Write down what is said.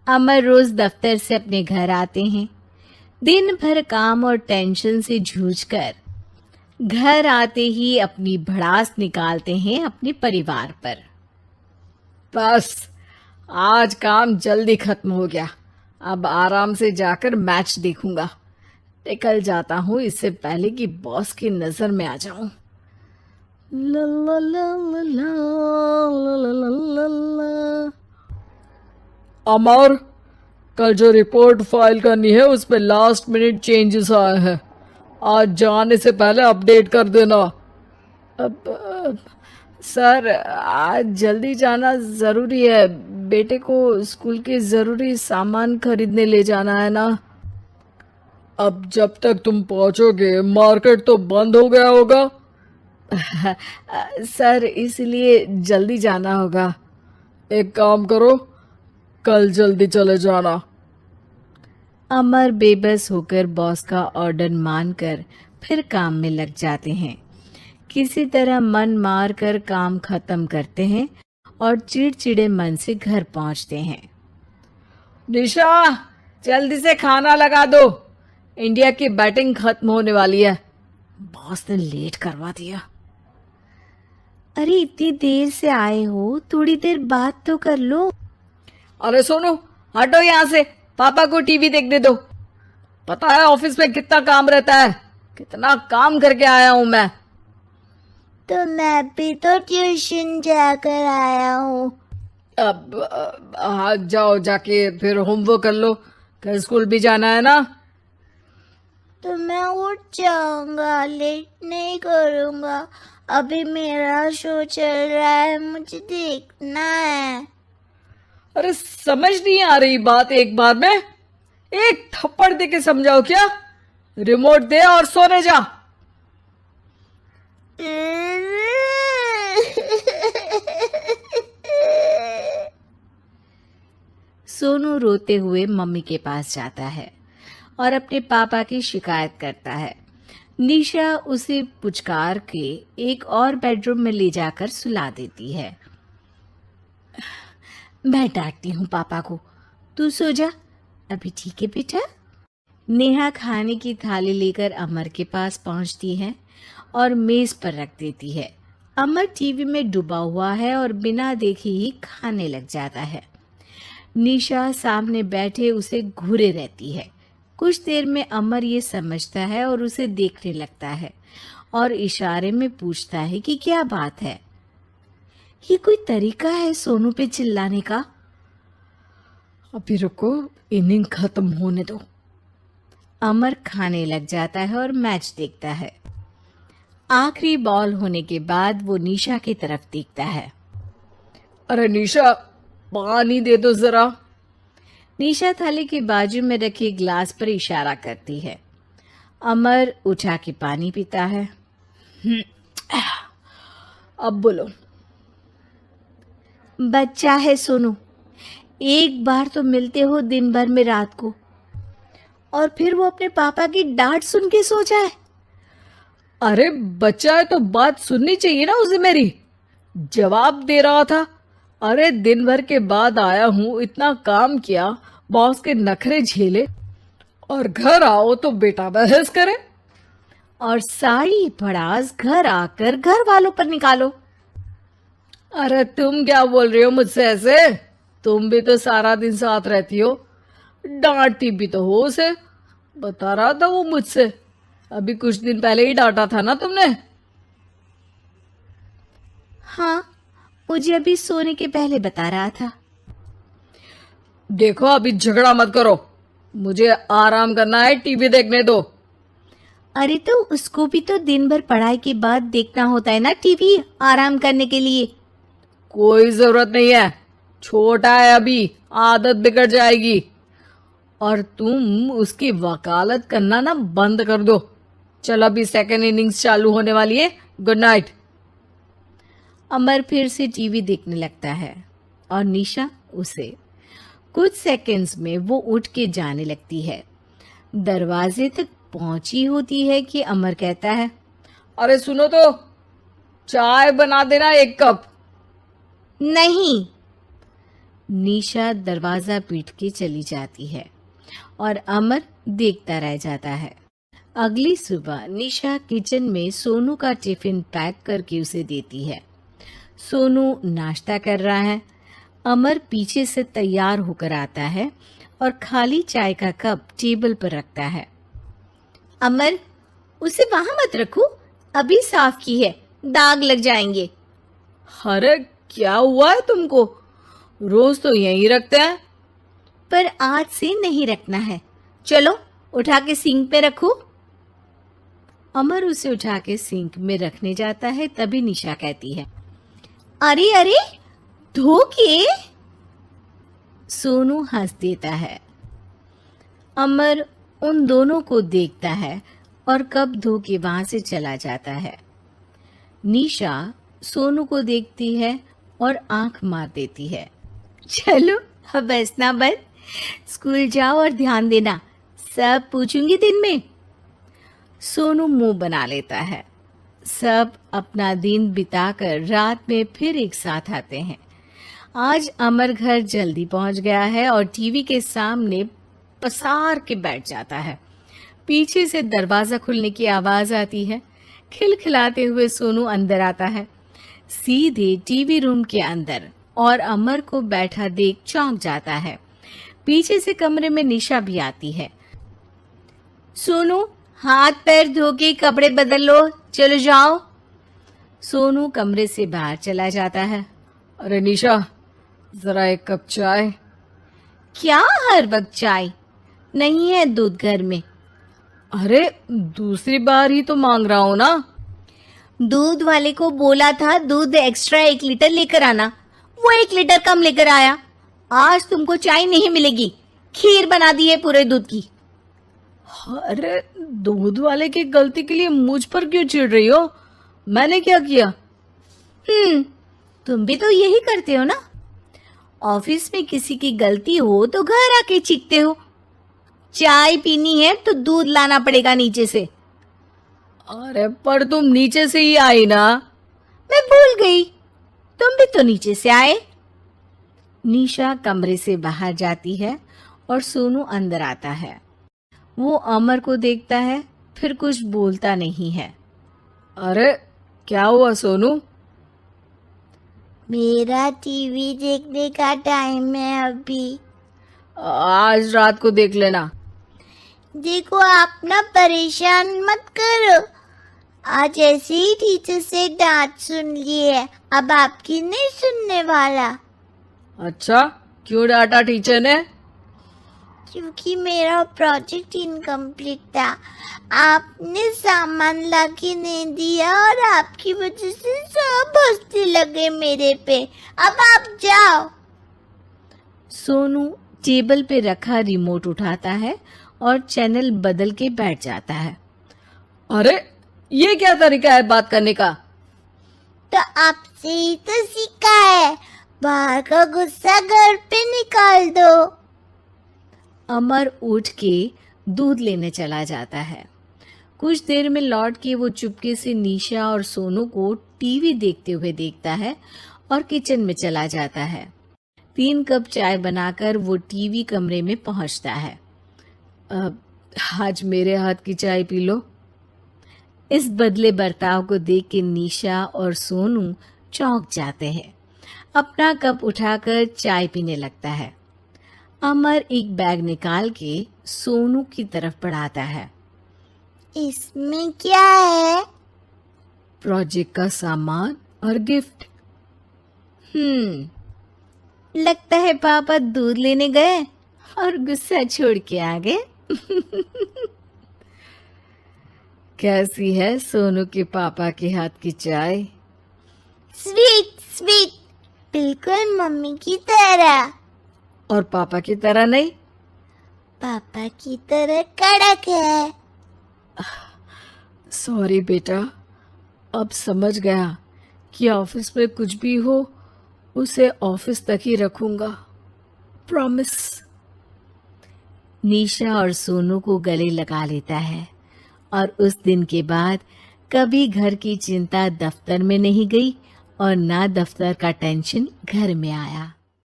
अमर रोज दफ्तर से अपने घर आते हैं। दिन भर काम और टेंशन से जूझकर घर आते ही अपनी भड़ास निकालते हैं अपने परिवार पर। बस आज काम जल्दी खत्म हो गया। अब आराम से जाकर मैच देखूंगा। निकल जाता हूँ इससे पहले कि बॉस की नजर में आ जाऊं। ला ला ला ला ला ला ला ला ला। अमर, कल जो रिपोर्ट फाइल करनी है उस पे लास्ट मिनट चेंजेस आए हैं। आज जाने से पहले अपडेट कर देना। अब सर, आज जल्दी जाना ज़रूरी है। बेटे को स्कूल के ज़रूरी सामान खरीदने ले जाना है ना। अब जब तक तुम पहुंचोगे मार्केट तो बंद हो गया होगा। सर, इसलिए जल्दी जाना होगा। एक काम करो, कल जल्दी चले जाना। अमर बेबस होकर बॉस का ऑर्डर मानकर फिर काम में लग जाते हैं। किसी तरह मन मार कर काम खत्म करते हैं और चिड़चिड़े मन से घर पहुंचते हैं। निशा, जल्दी से खाना लगा दो। इंडिया की बैटिंग खत्म होने वाली है। बॉस ने लेट करवा दिया। अरे इतनी देर से आए हो, थोड़ी देर बात तो कर लो। अरे सोनू, हटो यहाँ से। पापा को टीवी देखने दो। पता है ऑफिस में कितना काम रहता है। कितना काम करके आया हूँ मैं। तो मैं भी तो ट्यूशन जाकर आया हूँ। अब हाँ, जाओ जाके फिर होमवर्क कर लो। कल स्कूल भी जाना है ना। तो मैं उठ जाऊंगा, लेट नहीं करूंगा। अभी मेरा शो चल रहा है, मुझे देखना है। अरे समझ नहीं आ रही बात एक बार में। एक थप्पड़ दे के समझाओ क्या। रिमोट दे और सोने जा। सोनू रोते हुए मम्मी के पास जाता है और अपने पापा की शिकायत करता है। निशा उसे पुचकार के एक और बेडरूम में ले जाकर सुला देती है। मैं डांटती हूँ पापा को, तू सो जा। अभी ठीक है बेटा। नेहा खाने की थाली लेकर अमर के पास पहुंचती है और मेज पर रख देती है। अमर टीवी में डूबा हुआ है और बिना देखे ही खाने लग जाता है। निशा सामने बैठे उसे घूरे रहती है। कुछ देर में अमर ये समझता है और उसे देखने लगता है और इशारे में पूछता है कि क्या बात है। ये कोई तरीका है सोनू पे चिल्लाने का? अभी रुको, इनिंग खत्म होने दो। अमर खाने लग जाता है और मैच देखता है। आखिरी बॉल होने के बाद वो निशा की तरफ देखता है। अरे निशा, पानी दे दो जरा। निशा थाली के बाजू में रखे ग्लास पर इशारा करती है। अमर उठा के पानी पीता है। अब बोलो। बच्चा है सोनू, एक बार तो मिलते हो दिन भर में रात को, और फिर वो अपने पापा की डांट सुन के सो जाए। अरे बच्चा है तो बात सुननी चाहिए ना उसे मेरी। जवाब दे रहा था। अरे दिन भर के बाद आया हूँ, इतना काम किया, बॉस के नखरे झेले, और घर आओ तो बेटा बहस करे। और सारी भड़ास घर आकर घर वालों पर निकालो। अरे तुम क्या बोल रही हो मुझसे ऐसे। तुम भी तो सारा दिन साथ रहती हो। डांटती भी तो हो उसे। बता रहा था वो मुझसे। अभी कुछ दिन पहले ही डांटा था ना तुमने। हाँ, मुझे अभी सोने के पहले बता रहा था। देखो, अभी झगड़ा मत करो। मुझे आराम करना है, टीवी देखने दो। अरे तो उसको भी तो दिन भर पढ़ाई के बाद देखना होता है ना टीवी, आराम करने के लिए। कोई जरूरत नहीं है, छोटा है अभी, आदत बिगड़ जाएगी। और तुम उसकी वकालत करना ना बंद कर दो। चलो, अभी सेकेंड इनिंग्स चालू होने वाली है। Good night. अमर फिर से टीवी देखने लगता है और निशा उसे। कुछ सेकंड्स में वो उठ के जाने लगती है। दरवाजे तक पहुंची होती है कि अमर कहता है, अरे सुनो तो, चाय बना देना 1 कप। नहीं। निशा दरवाजा पीट के चली जाती है और अमर देखता रह जाता है। अगली सुबह निशा किचन में सोनू का टिफिन पैक करके उसे देती है। सोनू नाश्ता कर रहा है। अमर पीछे से तैयार होकर आता है और खाली चाय का कप टेबल पर रखता है। अमर, उसे वहां मत रखो, अभी साफ की है, दाग लग जाएंगे। अरे क्या हुआ है तुमको? रोज तो यहीं रखते हैं। पर आज से नहीं रखना है, चलो उठा के सिंक पे रखो। अमर उसे उठा के सिंक में रखने जाता है, तभी निशा कहती है, अरे अरे, धो के। सोनू हंस देता है। अमर उन दोनों को देखता है और कप धो के वहां से चला जाता है। निशा सोनू को देखती है और आंख मार देती है। चलो अब हंसना बंद, स्कूल जाओ और ध्यान देना, सब पूछूंगी दिन में। सोनू मुंह बना लेता है। सब अपना दिन बिताकर रात में फिर एक साथ आते हैं। आज अमर घर जल्दी पहुंच गया है और टीवी के सामने पसार के बैठ जाता है। पीछे से दरवाजा खुलने की आवाज आती है। खिलखिलाते हुए सोनू अंदर आता है, सीधे टीवी रूम के अंदर, और अमर को बैठा देख चौंक जाता है। पीछे से कमरे में निशा भी आती है। सोनू, हाथ पैर धो के कपड़े बदल लो, चलो जाओ। सोनू कमरे से बाहर चला जाता है। अरे निशा, जरा एक कप चाय। क्या हर वक्त चाय? नहीं है दूध घर में। अरे दूसरी बार ही तो मांग रहा हूं ना। दूध वाले को बोला था दूध एक्स्ट्रा 1 लीटर लेकर आना, वो 1 लीटर कम लेकर आया। आज तुमको चाय नहीं मिलेगी, खीर बना दी है पूरे दूध की। अरे दूध वाले की गलती के लिए मुझ पर क्यों चिढ़ रही हो? मैंने क्या किया? तुम भी तो यही करते हो ना। ऑफिस में किसी की गलती हो तो घर आके चीखते हो। चाय पीनी है तो दूध लाना पड़ेगा नीचे से। अरे पर तुम नीचे से ही आई ना। मैं भूल गई, तुम भी तो नीचे से आए। निशा कमरे से बाहर जाती है और सोनू अंदर आता है। वो अमर को देखता है, फिर कुछ बोलता नहीं है। अरे क्या हुआ सोनू? मेरा टीवी देखने का टाइम है अभी। आज रात को देख लेना। देखो आप ना परेशान मत करो, आज ऐसे ही टीचर से डांट सुन ली है, अब आपकी नहीं सुनने वाला। अच्छा, क्यों डांटा टीचर ने? क्योंकि मेरा प्रोजेक्ट इनकम्प्लीट था, आपने सामान लाके नहीं दिया और आपकी वजह से सब हंसने लगे मेरे पे। अब आप जाओ। सोनू टेबल पे रखा रिमोट उठाता है और चैनल बदल के बैठ जाता है। अरे ये क्या तरीका है बात करने का? तो आपसे ही तो सीखा है, बाहर का गुस्सा घर पे निकाल दो। अमर उठ के दूध लेने चला जाता है। कुछ देर में लौट के वो चुपके से निशा और सोनू को टीवी देखते हुए देखता है और किचन में चला जाता है। 3 कप चाय बनाकर वो टीवी कमरे में पहुंचता है। आज मेरे हाथ की चाय पी लो। इस बदले बर्ताव को देख के निशा और सोनू चौंक जाते हैं। अपना कप उठाकर चाय पीने लगता है। अमर एक बैग निकाल के सोनू की तरफ बढ़ाता है। इसमें क्या है? प्रोजेक्ट का सामान और गिफ्ट। लगता है पापा दूध लेने गए और गुस्सा छोड़ के आ गए। कैसी है सोनू के पापा के हाथ की चाय? स्वीट स्वीट, बिल्कुल मम्मी की तरह। और पापा की तरह नहीं? पापा की तरह कड़क है। सॉरी बेटा, अब समझ गया कि ऑफिस में कुछ भी हो उसे ऑफिस तक ही रखूंगा, प्रॉमिस। निशा और सोनू को गले लगा लेता है और उस दिन के बाद कभी घर की चिंता दफ्तर में नहीं गई और ना दफ्तर का टेंशन घर में आया।